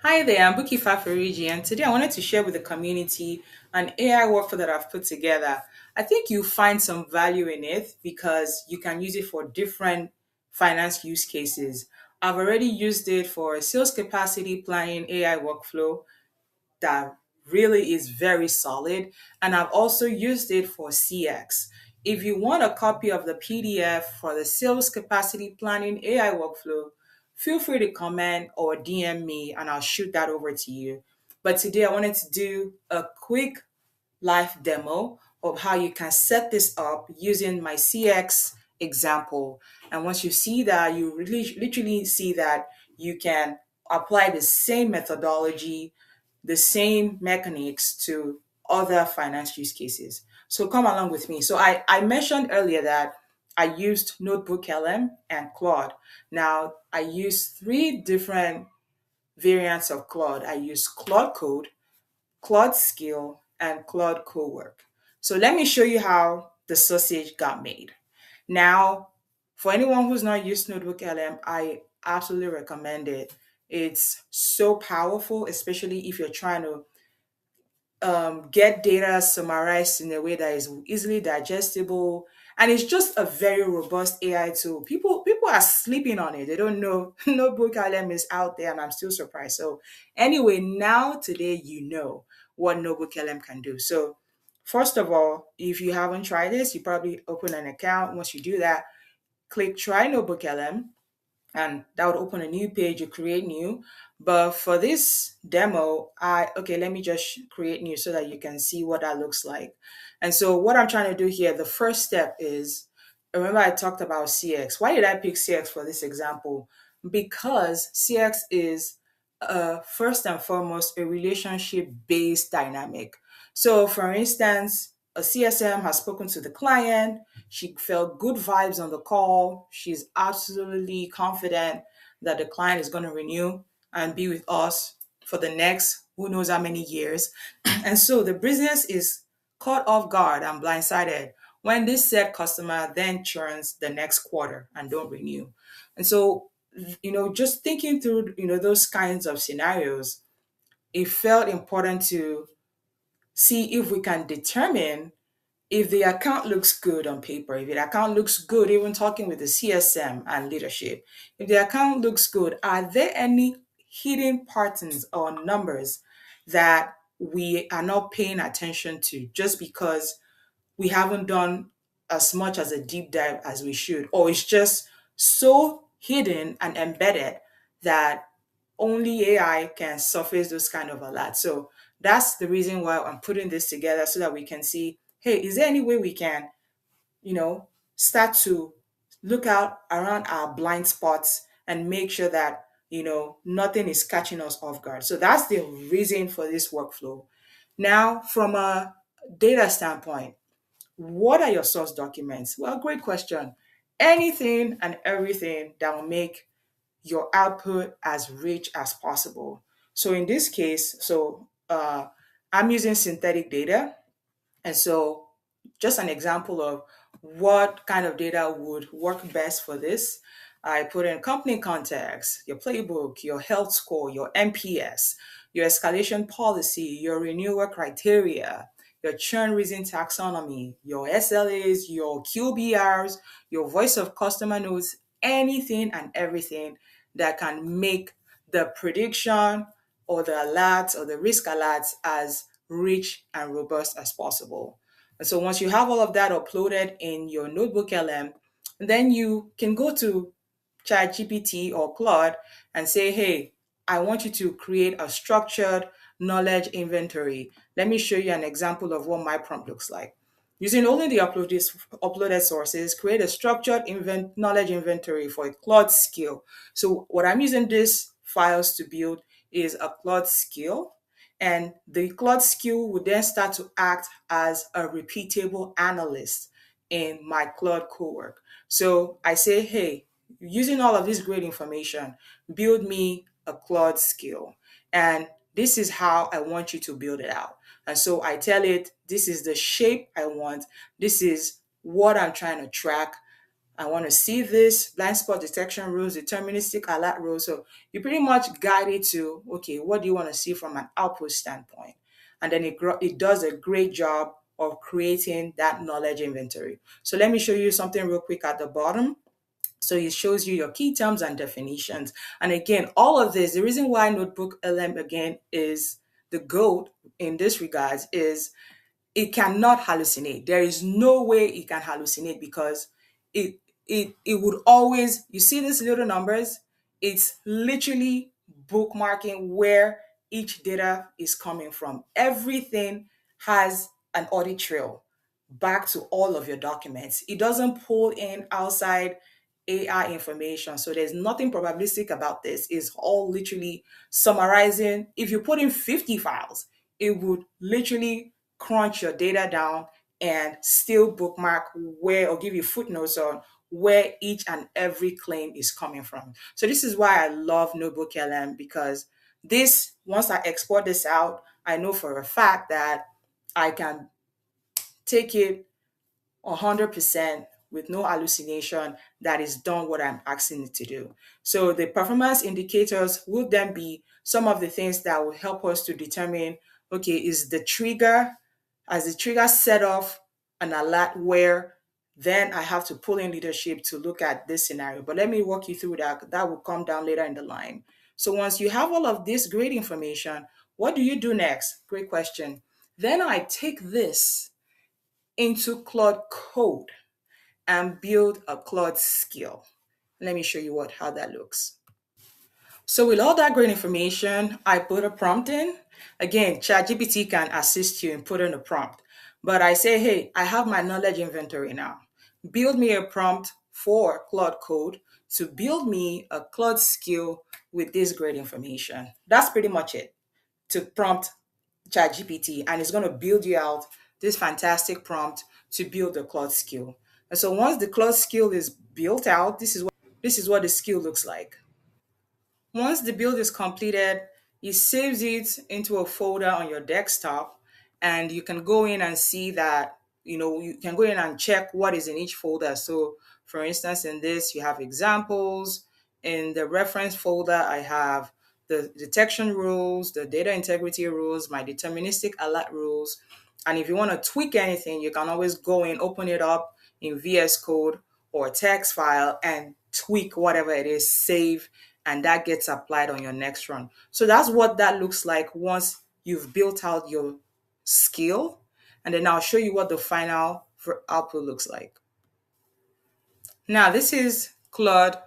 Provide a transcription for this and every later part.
Hi there, I'm Buki Fafariji, and today I wanted to share with the community an AI workflow that I've put together. I think you'll find some value in it because you can use it for different finance use cases. I've already used it for a sales capacity planning AI workflow that really is very solid. And I've also used it for CX. If you want a copy of the PDF for the sales capacity planning AI workflow, feel free to comment or DM me and I'll shoot that over to you. But today I wanted to do a quick live demo of how you can set this up using my CX example. And once you see that, you really literally see that you can apply the same methodology, the same mechanics to other finance use cases. So come along with me. So I mentioned earlier that I used NotebookLM and Claude. Now I used three different variants of Claude. I use Claude Code, Claude Skill, and Claude Cowork. So let me show you how the sausage got made. Now, for anyone who's not used Notebook LM, I absolutely recommend it. It's so powerful, especially if you're trying to get data summarized in a way that is easily digestible. And it's just a very robust AI tool. People are sleeping on it. They don't know Notebook LM is out there, and I'm still surprised. So anyway, now today you know what Notebook LM can do. So first of all, if you haven't tried this, you probably open an account. Once you do that, click try Notebook LM and that would open a new page. You create new. But for this demo, let me just create new so that you can see what that looks like. And so what I'm trying to do here, the first step is, remember I talked about CX. Why did I pick CX for this example? Because CX is first and foremost a relationship based dynamic. So for instance, a CSM has spoken to the client. She felt good vibes on the call. She's absolutely confident that the client is going to renew and be with us for the next who knows how many years. And so the business is caught off guard and blindsided when this said customer then churns the next quarter and don't renew. And so, just thinking through, those kinds of scenarios, it felt important to see if we can determine if the account looks good on paper, if the account looks good, even talking with the CSM and leadership, if the account looks good, are there any hidden patterns or numbers that we are not paying attention to just because we haven't done as much as a deep dive as we should, or it's just so hidden and embedded that only AI can surface those kind of alerts. So that's the reason why I'm putting this together so that we can see, hey, is there any way we can, start to look out around our blind spots and make sure that, nothing is catching us off guard. So that's the reason for this workflow. Now, from a data standpoint, what are your source documents? Well, great question. Anything and everything that will make your output as rich as possible. So in this case, I'm using synthetic data. And so just an example of what kind of data would work best for this. I put in company context, your playbook, your health score, your NPS, your escalation policy, your renewal criteria, your churn reason taxonomy, your SLAs, your QBRs, your voice of customer notes, anything and everything that can make the prediction or the alerts or the risk alerts as rich and robust as possible. And so once you have all of that uploaded in your Notebook LM, then you can go to ChatGPT or Claude and say, hey, I want you to create a structured knowledge inventory. Let me show you an example of what my prompt looks like. Using only the uploaded sources, create a structured knowledge inventory for a Claude skill. So what I'm using these files to build is a Claude skill, and the Claude skill would then start to act as a repeatable analyst in my Claude cowork. So I say, hey, using all of this great information, build me a Claude skill. And this is how I want you to build it out. And so I tell it, this is the shape I want. This is what I'm trying to track. I want to see this blind spot detection rules, deterministic alert rules. So you pretty much guide it to, okay, what do you want to see from an output standpoint? And then it does a great job of creating that knowledge inventory. So let me show you something real quick at the bottom. So it shows you your key terms and definitions. And again, all of this, the reason why Notebook LM again is the GOAT in this regards is it cannot hallucinate. There is no way it can hallucinate because it it would always, you see these little numbers, it's literally bookmarking where each data is coming from. Everything has an audit trail back to all of your documents. It doesn't pull in outside AI information. So there's nothing probabilistic about this. It's all literally summarizing. If you put in 50 files, it would literally crunch your data down and still bookmark where or give you footnotes on where each and every claim is coming from. So this is why I love NotebookLM because this, once I export this out, I know for a fact that I can take it 100% with no hallucination that is done what I'm asking it to do. So the performance indicators will then be some of the things that will help us to determine, okay, is the trigger, as the trigger set off an alert where then I have to pull in leadership to look at this scenario. But let me walk you through that. That will come down later in the line. So once you have all of this great information, what do you do next? Great question. Then I take this into Claude Code and build a Claude skill. Let me show you how that looks. So with all that great information, I put a prompt in. Again, ChatGPT can assist you in putting a prompt. But I say, hey, I have my knowledge inventory now. Build me a prompt for Claude Code to build me a Claude skill with this great information. That's pretty much it, to prompt ChatGPT, and it's going to build you out this fantastic prompt to build the Claude skill. And so once the Claude skill is built out, this is what the skill looks like. Once the build is completed, it saves it into a folder on your desktop, and you can go in and see that, you can go in and check what is in each folder. So, for instance, in this, you have examples. In the reference folder, I have the detection rules, the data integrity rules, my deterministic alert rules. And if you want to tweak anything, you can always go in, open it up in VS Code or text file and tweak whatever it is, save, and that gets applied on your next run. So that's what that looks like once you've built out your skill. And then I'll show you what the final output looks like. Now, this is Claude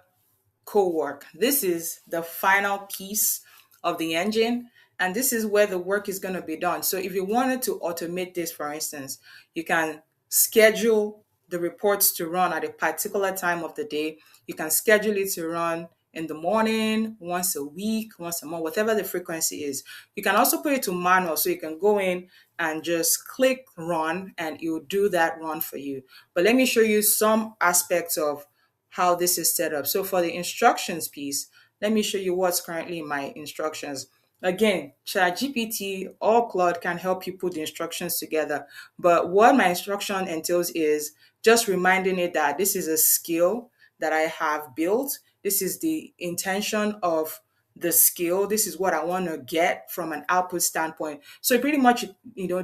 co-work. This is the final piece of the engine, and this is where the work is going to be done. So if you wanted to automate this, for instance, you can schedule the reports to run at a particular time of the day. You can schedule it to run in the morning, once a week, once a month, whatever the frequency is. You can also put it to manual, so you can go in and just click run and it will do that run for you. But let me show you some aspects of how this is set up. So for the instructions piece, let me show you what's currently in my instructions. Again, ChatGPT or Claude can help you put the instructions together. But what my instruction entails is just reminding it that this is a skill that I have built. This is the intention of the skill. This is what I want to get from an output standpoint. So pretty much,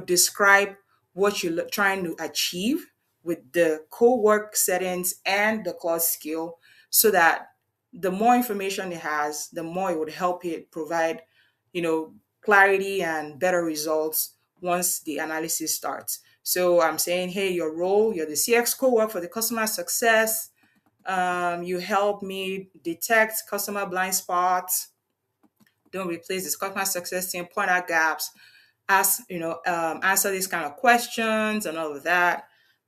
describe what you're trying to achieve with the co-work settings and the Claude skill, so that the more information it has, the more it would help it provide, clarity and better results once the analysis starts. So I'm saying, hey, your role, you're the CX co-work for the customer success. You help me detect customer blind spots. Don't replace this customer success team, point out gaps, answer these kind of questions and all of that.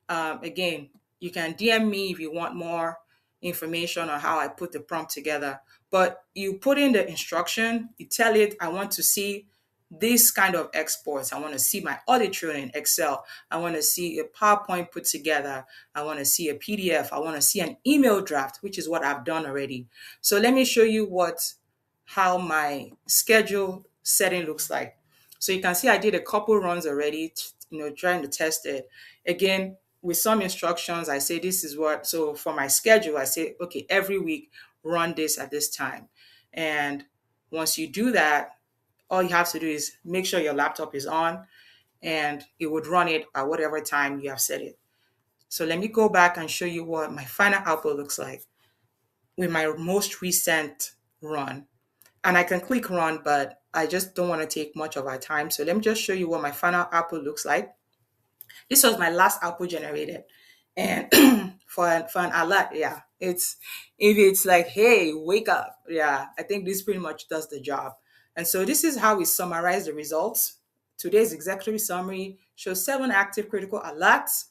Again, you can DM me if you want more information on how I put the prompt together. But you put in the instruction, you tell it, I want to see this kind of exports. I want to see my audit trail in Excel. I want to see a PowerPoint put together. I want to see a PDF. I want to see an email draft, which is what I've done already. So let me show you how my schedule setting looks like. So you can see I did a couple runs already, trying to test it. Again, with some instructions, I say this is what, so for my schedule, I say, okay, every week, run this at this time. And once you do that, all you have to do is make sure your laptop is on and it would run it at whatever time you have set it. So let me go back and show you what my final output looks like with my most recent run. And I can click run, but I just don't want to take much of our time. So let me just show you what my final output looks like. This was my last output generated. And for an alert, yeah, it's if it's like, hey, wake up, yeah, I think this pretty much does the job. And so this is how we summarize the results. Today's executive summary shows 7 active critical alerts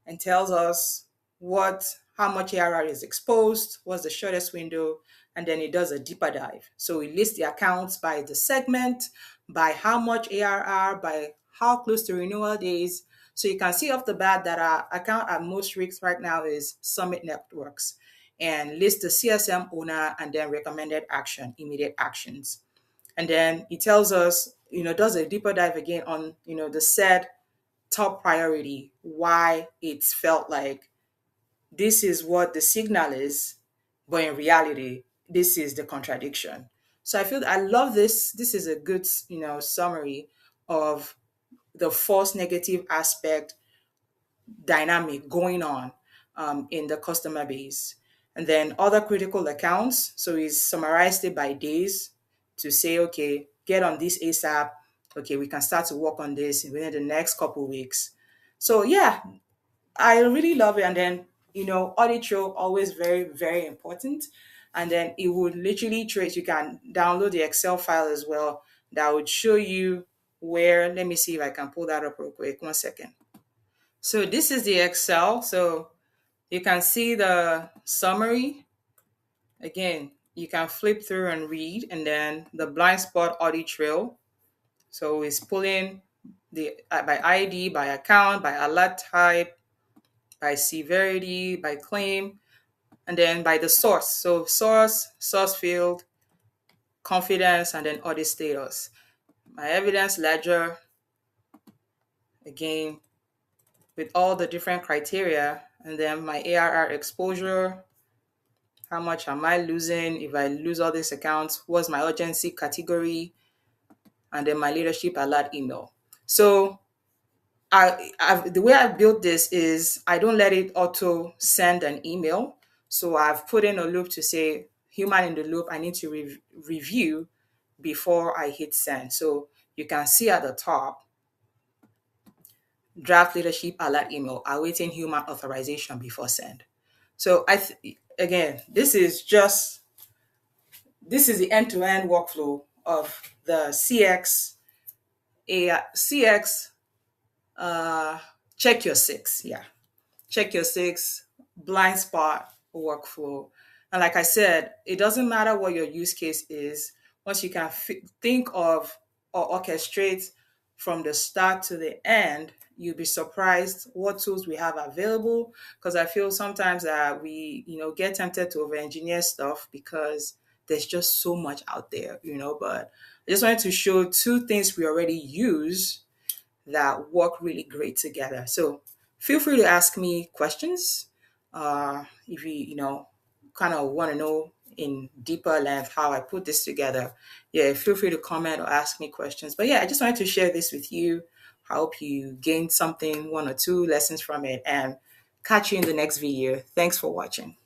and tells us what how much ARR is exposed, what's the shortest window, and then it does a deeper dive. So it lists the accounts by the segment, by how much ARR, by how close to renewal days. So you can see off the bat that our account at most risk right now is Summit Networks, and list the CSM owner and then recommended action, immediate actions. And then it tells us, does a deeper dive again on, the said top priority, why it's felt like this is what the signal is, but in reality, this is the contradiction. So I love this. This is a good, summary of the false negative aspect dynamic going on in the customer base. And then other critical accounts. So he's summarized it by days to say, okay, get on this ASAP. Okay, we can start to work on this within the next couple of weeks. So yeah, I really love it. And then, audit trail, always very, very important. And then it would literally trace, you can download the Excel file as well that would show you where, let me see if I can pull that up real quick. 1 second. So this is the Excel. So you can see the summary. Again, you can flip through and read, and then the blind spot audit trail. So it's pulling the by ID, by account, by alert type, by severity, by claim, and then by the source. So source field, confidence, and then audit status. My evidence ledger, again, with all the different criteria, and then my ARR exposure, how much am I losing if I lose all these accounts, what's my urgency category, and then my leadership alert email. So the way I built this is I don't let it auto send an email. So I've put in a loop to say human in the loop. I need to review before I hit send. So you can see at the top, draft leadership alert email, awaiting human authorization before send. So again, this is the end-to-end workflow of the CX check your six. Yeah. Check your six, blind spot workflow. And like I said, it doesn't matter what your use case is. Once you can think of or orchestrate from the start to the end, you'll be surprised what tools we have available. Because I feel sometimes that we, get tempted to over-engineer stuff because there's just so much out there, But I just wanted to show 2 things we already use that work really great together. So feel free to ask me questions if you kind of want to know in deeper length how I put this together. Yeah, feel free to comment or ask me questions. But yeah, I just wanted to share this with you. I hope you gained something, 1 or 2 lessons from it, and catch you in the next video. Thanks for watching.